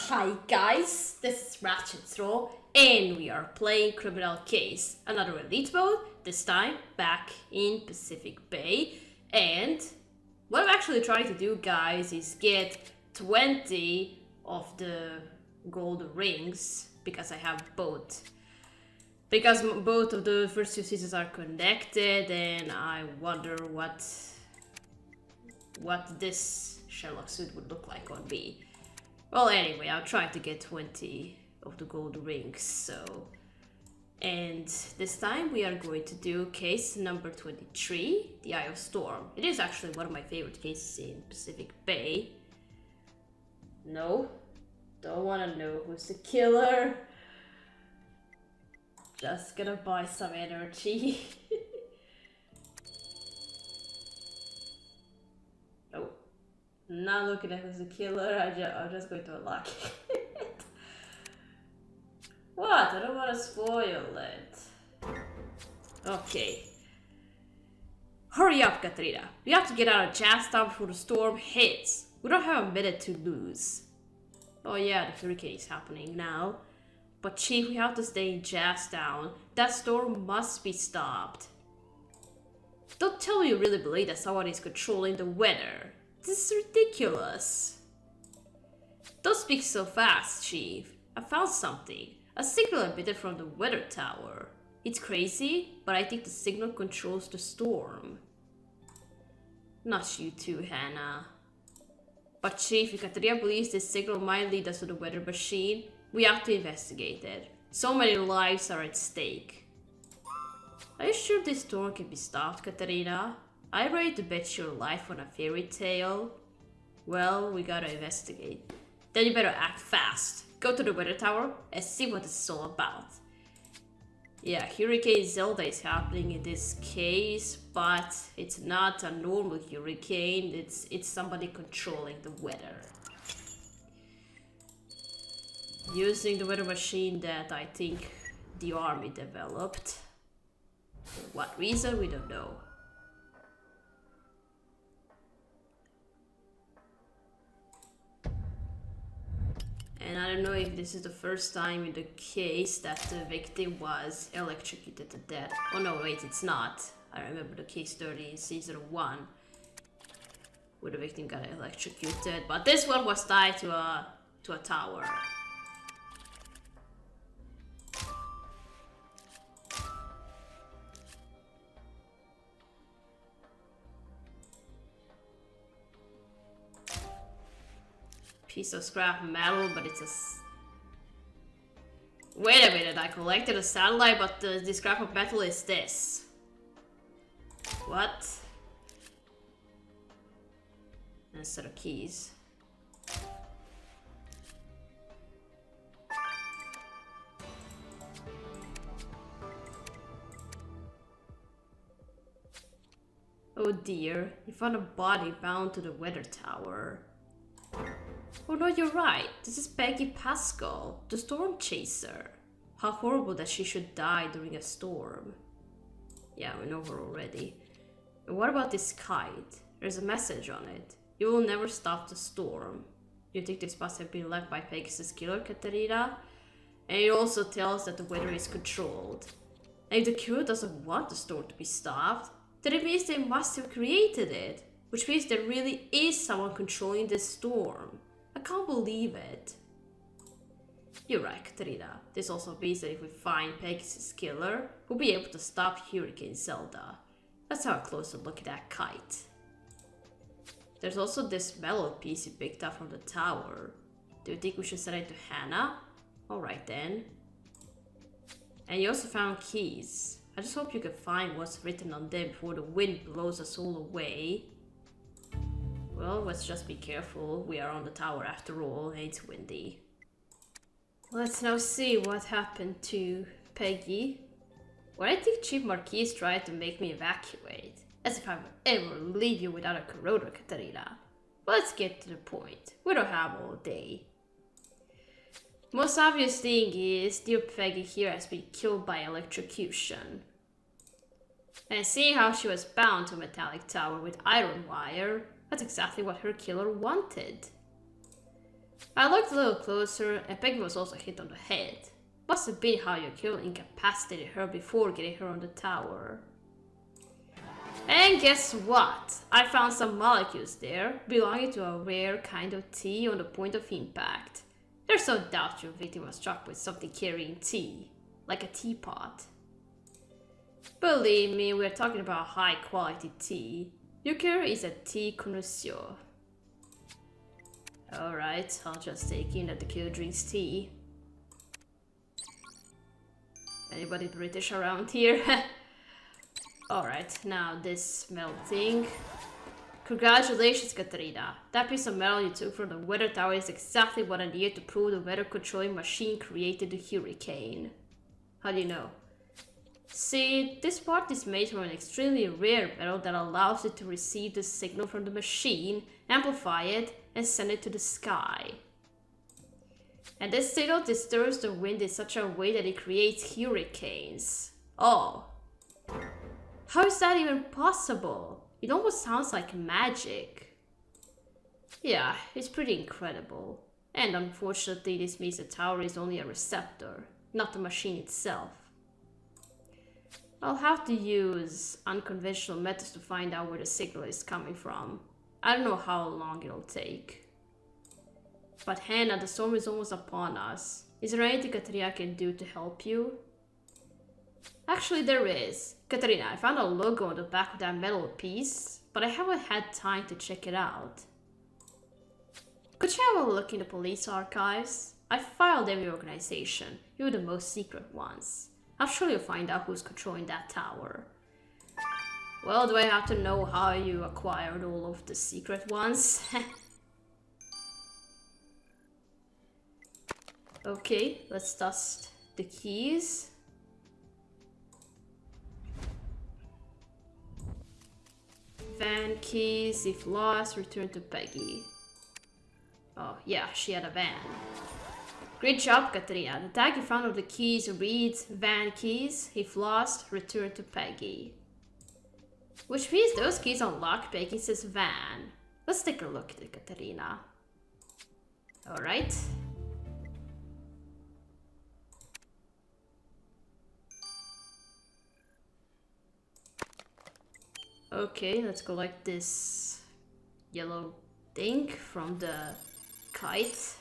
Hi guys, this is Ratchet Throw, and we are playing Criminal Case, another elite mode, this time back in Pacific Bay. And what I'm actually trying to do, guys, is get 20 of the gold rings, because I have both. Because both of the first two seasons are connected, and I wonder what this Sherlock suit would look like on me. Well, anyway, I'll try to get 20 of the gold rings, so... And this time we are going to do case number 23, the Eye of Storm. It is actually one of my favorite cases in Pacific Bay. No, don't wanna know who's the killer. Just gonna buy some energy. Oh. Not looking at who's the killer, I'm just going to unlock it. What? I don't want to spoil it. Okay. Hurry up, Katrina. We have to get out of Jastown before the storm hits. We don't have a minute to lose. Oh yeah, the hurricane is happening now. But Chief, we have to stay in Jastown. That storm must be stopped. Don't tell me you really believe that someone is controlling the weather. This is ridiculous. Don't speak so fast, Chief. I found something. A signal emitted from the weather tower. It's crazy, but I think the signal controls the storm. Not you too, Hannah. But Chief, if Katrina believes this signal might lead us to the weather machine, we have to investigate it. So many lives are at stake. Are you sure this storm can be stopped, Katarina? I'm ready to bet your life on a fairy tale. Well, we gotta investigate. Then you better act fast. Go to the weather tower and see what it's all about. Yeah, Hurricane Zelda is happening in this case, but it's not a normal hurricane. It's somebody controlling the weather. Using the weather machine that I think the army developed. For what reason, we don't know. And I don't know if this is the first time in the case that the victim was electrocuted to death. Oh no, wait, it's not. I remember the case 30 in season 1. Where the victim got electrocuted. But this one was tied to a tower. Piece of scrap metal, but it's a... Wait a minute, I collected a satellite, but the scrap of metal is this. What? And a set of keys. Oh dear, you found a body bound to the weather tower. Oh no, you're right. This is Peggy Pascal, the storm chaser. How horrible that she should die during a storm. Yeah, we know her already. And what about this kite? There's a message on it. You will never stop the storm. You think this must have been left by Pegasus killer, Katarina? And it also tells that the weather is controlled. And if the killer doesn't want the storm to be stopped, then it means they must have created it. Which means there really is someone controlling this storm. I can't believe it. You're right, Katrina. This also means that if we find Pegasus killer, we'll be able to stop Hurricane Zelda. Let's have a closer look at that kite. There's also this metal piece you picked up from the tower. Do you think we should send it to Hannah? Alright then. And you also found keys. I just hope you can find what's written on them before the wind blows us all away. Well, let's just be careful. We are on the tower after all, and it's windy. Let's now see what happened to Peggy. Well, I think Chief Marquis tried to make me evacuate. As if I would ever leave you without a corrodor, Katarina. But let's get to the point. We don't have all day. Most obvious thing is, dear Peggy here has been killed by electrocution. And seeing how she was bound to a metallic tower with iron wire, that's exactly what her killer wanted. I looked a little closer, and Peggy was also hit on the head. Must have been how your kill incapacitated her before getting her on the tower. And guess what? I found some molecules there, belonging to a rare kind of tea on the point of impact. There's no doubt your victim was struck with something carrying tea, like a teapot. Believe me, we're talking about high quality tea. Yukiru is a tea connoisseur. Alright, I'll just take in that the killer drinks tea. Anybody British around here? Alright, now this melting. Congratulations, Katarina. That piece of metal you took from the weather tower is exactly what I needed to prove the weather controlling machine created the hurricane. How do you know? See, this part is made from an extremely rare metal that allows it to receive the signal from the machine, amplify it, and send it to the sky. And this signal disturbs the wind in such a way that it creates hurricanes. Oh. How is that even possible? It almost sounds like magic. Yeah, it's pretty incredible. And unfortunately, this means the tower is only a receptor, not the machine itself. I'll have to use unconventional methods to find out where the signal is coming from. I don't know how long it'll take. But Hannah, the storm is almost upon us. Is there anything Katarina can do to help you? Actually, there is. Katarina, I found a logo on the back of that metal piece, but I haven't had time to check it out. Could you have a look in the police archives? I filed every organization, even the most secret ones. I'm sure you'll find out who's controlling that tower. Well, do I have to know how you acquired all of the secret ones? Okay, let's dust the keys. Van keys, if lost, return to Peggy. Oh, yeah, she had a van. Great job, Katarina. The tag you found of the keys reads van keys, if lost, return to Peggy. Which means those keys unlock Peggy's van. Let's take a look at it, Katarina. Alright. Okay, let's collect this yellow thing from the kite.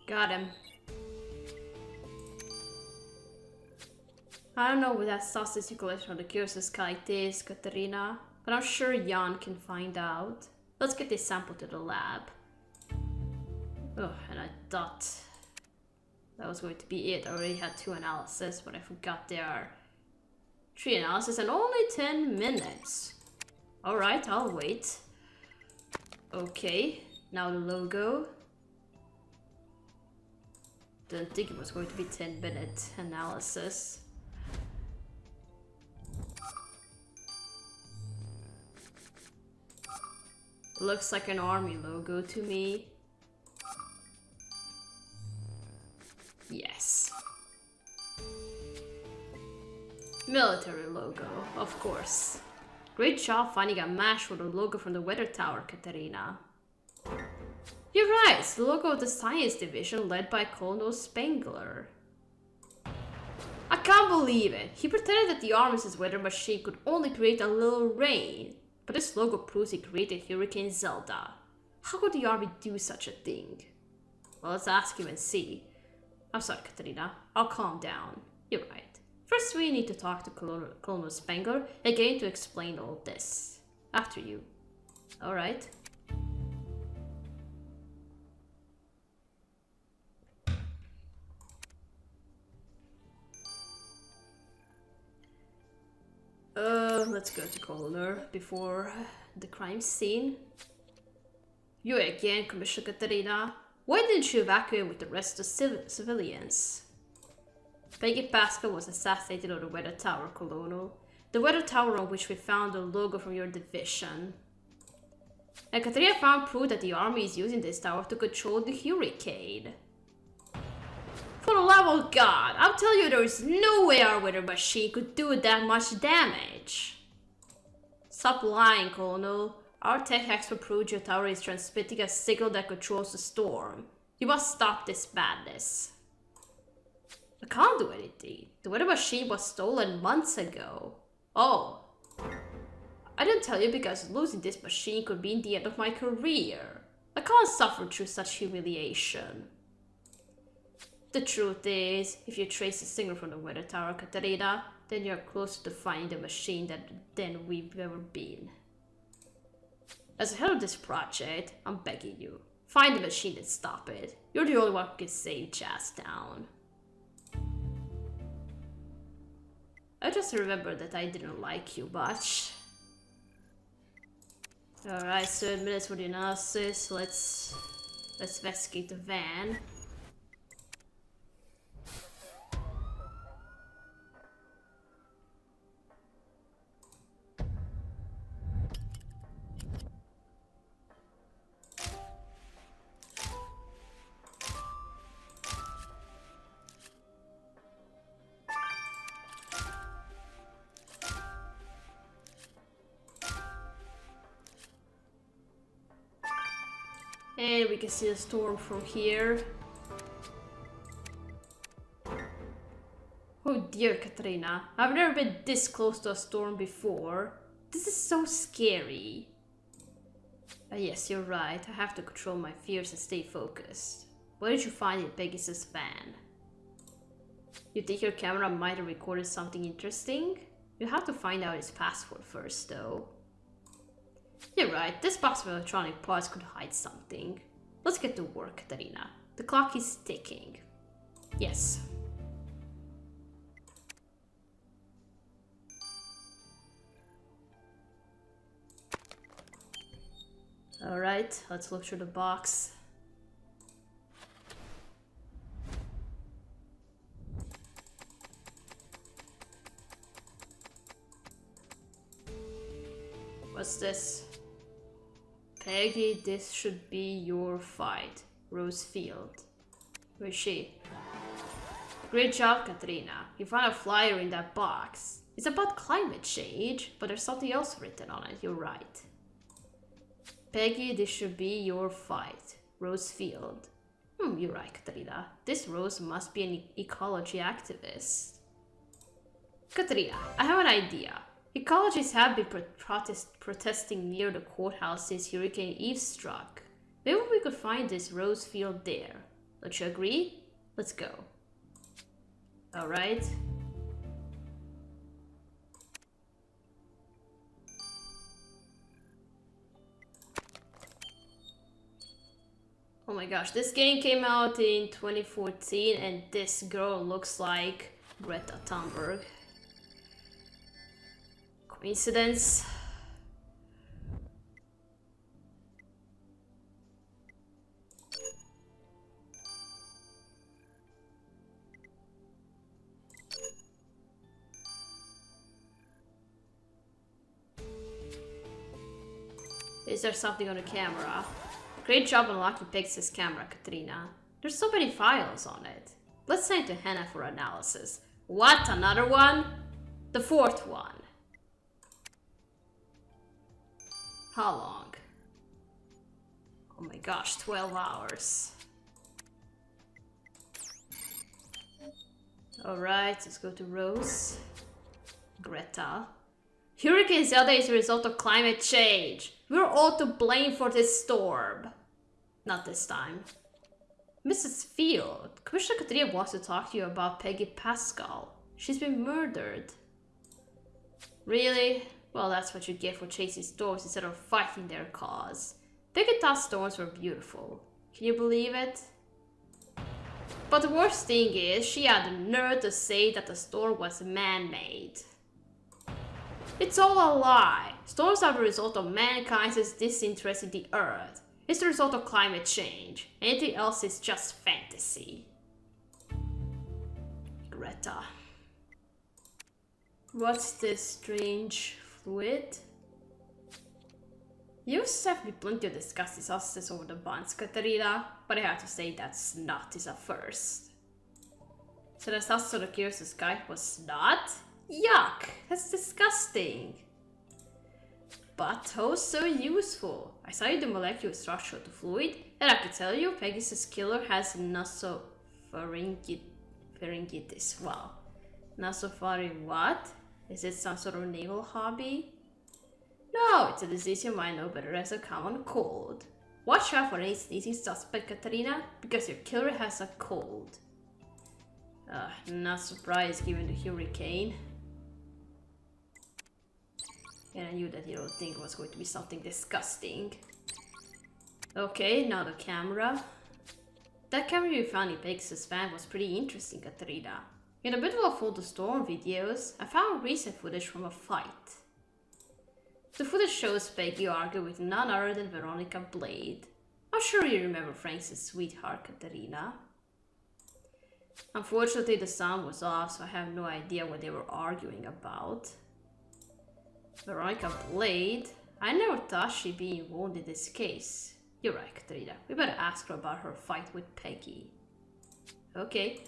Got him. I don't know what that sausage you collected from the Curious Kite is, Katarina, but I'm sure Jan can find out. Let's get this sample to the lab. Oh, and I thought that was going to be it. I already had 2 analyses, but I forgot there are 3 analyses and only 10 minutes. Alright, I'll wait. Okay, now the logo. Didn't think it was going to be 10-minute analysis. Looks like an army logo to me. Yes. Military logo, of course. Great job finding a match for the logo from the weather tower, Katarina. You're right, it's the logo of the science division led by Colonel Spengler. I can't believe it. He pretended that the Armist's weather machine could only create a little rain. But this logo proves he created Hurricane Zelda. How could the army do such a thing? Well, let's ask him and see. I'm sorry, Katarina. I'll calm down. You're right. First, we need to talk to Colonel Spengler and get him to explain all this. After you. Alright. Let's go to Colonel before the crime scene. You again, Commissioner Katarina. Why didn't you evacuate with the rest of the civilians? Peggy Pascal was assassinated on the weather tower, Colonel. The weather tower on which we found the logo from your division. And Katrina found proof that the army is using this tower to control the hurricane. For the love of God, I'll tell you there is no way our weather machine could do that much damage. Stop lying, Colonel. Our tech expert proved your tower is transmitting a signal that controls the storm. You must stop this madness. I can't do anything. The weather machine was stolen months ago. Oh. I didn't tell you because losing this machine could mean the end of my career. I can't suffer through such humiliation. The truth is, if you trace the signal from the weather tower, Katarina, then you're closer to finding the machine than we've ever been. As the head of this project, I'm begging you. Find the machine and stop it. You're the only one who can save Jazztown. I just remembered that I didn't like you much. Alright, 7 minutes for the analysis. Let's investigate the van. And we can see the storm from here. Oh dear, Katrina. I've never been this close to a storm before. This is so scary. Yes, you're right. I have to control my fears and stay focused. What did you find in Pegasus' van? You think your camera might have recorded something interesting? You have to find out its password first, though. You're right, this box of electronic parts could hide something. Let's get to work, Katarina. The clock is ticking. Yes. Alright, let's look through the box. What's this? Peggy, this should be your fight. Rosefield. Where is she? Great job, Katrina. You found a flyer in that box. It's about climate change, but there's something else written on it. You're right. Peggy, this should be your fight. Rosefield. You're right, Katrina. This Rose must be an ecology activist. Katrina, I have an idea. Ecologists have been protesting near the courthouse since Hurricane Eve struck. Maybe we could find this Rosefield there. Don't you agree? Let's go. Alright. Oh my gosh, this game came out in 2014 and this girl looks like Greta Thunberg. Coincidence? Is there something on the camera? Great job unlocking Pegasus' camera, Katrina. There's so many files on it. Let's send it to Hannah for analysis. What? Another one? The fourth one. How long? Oh my gosh, 12 hours. Alright, let's go to Rose. Greta. Hurricane Zelda is a result of climate change. We're all to blame for this storm. Not this time. Mrs. Field, Commissioner Katrina wants to talk to you about Peggy Pascal. She's been murdered. Really? Well, that's what you get for chasing storms instead of fighting their cause. Peggy thought storms were beautiful. Can you believe it? But the worst thing is, she had the nerve to say that the storm was man-made. It's all a lie. Storms are the result of mankind's disinterest in the earth. It's the result of climate change. Anything else is just fantasy. Greta. What's this strange fluid? You sent me plenty of disgusting sauces over the buns, Katarina, but I have to say that snot is a first. So the sauce on the Curious Sky was snot? Yuck! That's disgusting! But oh so useful! I studied the molecular structure of the fluid, and I can tell you Pegasus Killer has nasopharyngitis. Wow. Nasopharyngitis what? Is it some sort of naval hobby? No, it's a disease you might know better as a common cold. Watch out for any sneezing suspect, Katarina, because your killer has a cold. Not surprised given the hurricane. And I knew that you don't think it was going to be something disgusting. Okay, now the camera. That camera you found in Pegasus Fan was pretty interesting, Katarina. In the middle of all the storm videos, I found recent footage from a fight. The footage shows Peggy argue with none other than Veronica Blade. I'm sure you remember Frank's sweetheart, Katarina. Unfortunately, the sound was off, so I have no idea what they were arguing about. Veronica Blade? I never thought she'd be involved in this case. You're right, Katarina. We better ask her about her fight with Peggy. Okay.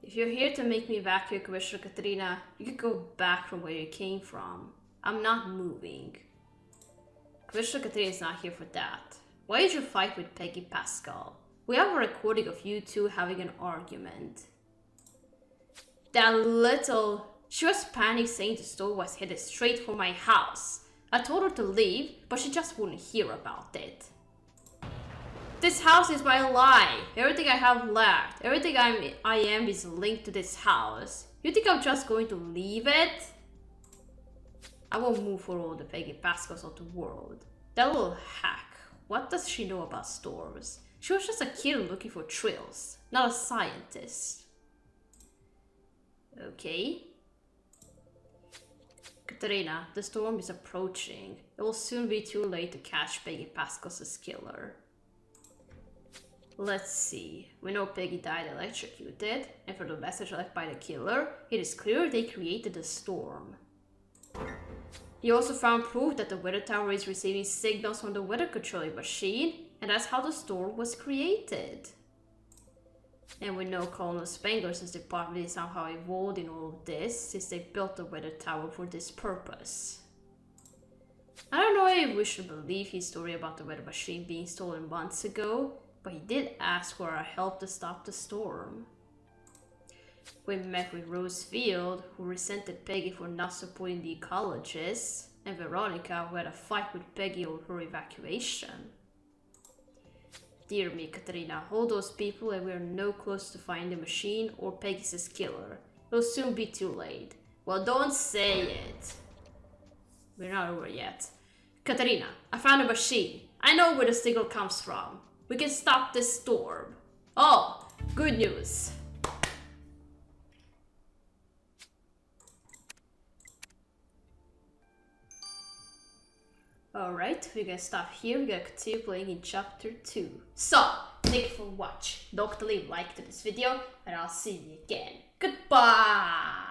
If you're here to make me evacuate Commissioner Katarina, you can go back from where you came from. I'm not moving. Commissioner Katarina is not here for that. Why did you fight with Peggy Pascal? We have a recording of you two having an argument. That little... She was panicked saying the store was headed straight for my house. I told her to leave, but she just wouldn't hear about it. This house is my life. Everything I have left, everything I am is linked to this house. You think I'm just going to leave it? I won't move for all the Peggy Pascals of the world. That little hack. What does she know about storms? She was just a kid looking for thrills, not a scientist. Okay. Katarina, the storm is approaching. It will soon be too late to catch Peggy Pascal's killer. Let's see. We know Peggy died electrocuted, and for the message left by the killer, it is clear they created the storm. He also found proof that the weather tower is receiving signals from the weather controlling machine, and that's how the storm was created. And we know Colonel Spangler's department is somehow involved in all of this, since they built the weather tower for this purpose. I don't know if we should believe his story about the weather machine being stolen months ago, but he did ask for our help to stop the storm. We met with Rose Field, who resented Peggy for not supporting the ecologists, and Veronica, who had a fight with Peggy over her evacuation. Dear me, Katarina, hold those people and we are no closer to finding the machine or Peggy's killer. It'll soon be too late. Well, don't say it. We're not over yet. Katarina, I found a machine. I know where the signal comes from. We can stop this storm. Oh, good news. Alright, we're gonna stop here. We're gonna continue playing in chapter 2. So, thank you for watching. Don't leave a like to this video, and I'll see you again. Goodbye!